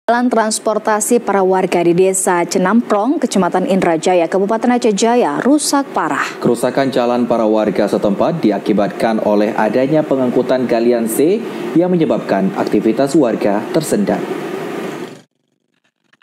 Jalan transportasi para warga di Desa Cenamprong, Kecamatan Indrajaya, Kabupaten Aceh Jaya, rusak parah. Kerusakan jalan para warga setempat diakibatkan oleh adanya pengangkutan galian C yang menyebabkan aktivitas warga tersendat.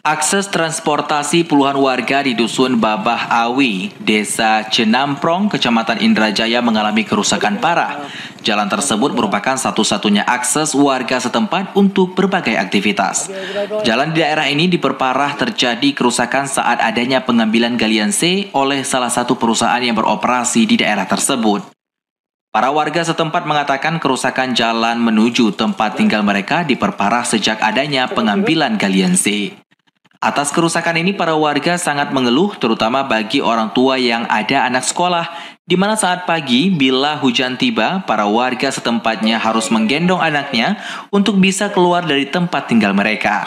Akses transportasi puluhan warga di Dusun Babah Awi, Desa Cenamprong, Kecamatan Indrajaya mengalami kerusakan parah. Jalan tersebut merupakan satu-satunya akses warga setempat untuk berbagai aktivitas. Jalan di daerah ini diperparah terjadi kerusakan saat adanya pengambilan galian C oleh salah satu perusahaan yang beroperasi di daerah tersebut. Para warga setempat mengatakan kerusakan jalan menuju tempat tinggal mereka diperparah sejak adanya pengambilan galian C. Atas kerusakan ini, para warga sangat mengeluh, terutama bagi orang tua yang ada anak sekolah, di mana saat pagi, bila hujan tiba, para warga setempatnya harus menggendong anaknya untuk bisa keluar dari tempat tinggal mereka.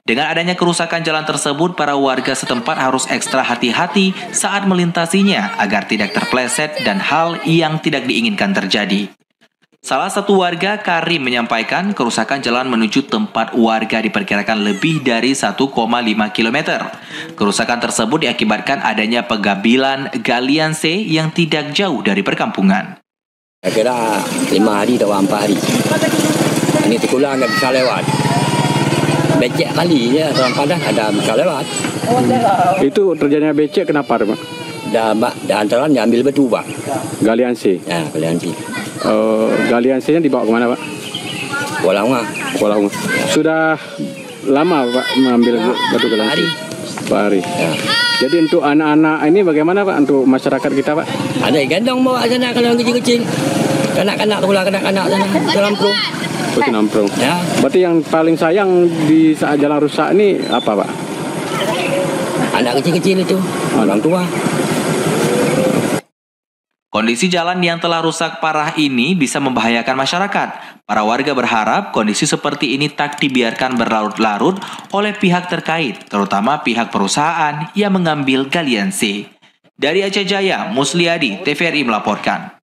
Dengan adanya kerusakan jalan tersebut, para warga setempat harus ekstra hati-hati saat melintasinya agar tidak terpleset dan hal yang tidak diinginkan terjadi. Salah satu warga, Karim, menyampaikan kerusakan jalan menuju tempat warga diperkirakan lebih dari 1,5 km. Kerusakan tersebut diakibatkan adanya pengambilan galian C yang tidak jauh dari perkampungan. Kira 5 hari atau 4 hari. Ini terkulang nggak bisa lewat. Becek kali ya, orang Padang ada bisa lewat. Itu terjadinya becek kenapa, Pak? Dan antaran diambil batu, Pak. Galian C. Ya, galian C. Galian C-nya dibawa kemana, Pak? Kuala Lumpur. Kuala Lumpur. Sudah lama, Pak, mengambil batu galian C? Hari. Ya. Jadi untuk anak-anak ini bagaimana, Pak, untuk masyarakat kita, Pak? Ada yang gendong bawa sana kalau yang kecil-kecil. Kanak-kanak pula, kanak-kanak sana, Cenamprong. Cenamprong. Ya. Berarti yang paling sayang di saat jalan rusak ini apa, Pak? Anak kecil-kecil itu, orang tua. Kondisi jalan yang telah rusak parah ini bisa membahayakan masyarakat. Para warga berharap kondisi seperti ini tak dibiarkan berlarut-larut oleh pihak terkait, terutama pihak perusahaan yang mengambil galian C. Dari Aceh Jaya, Musliadi, TVRI melaporkan.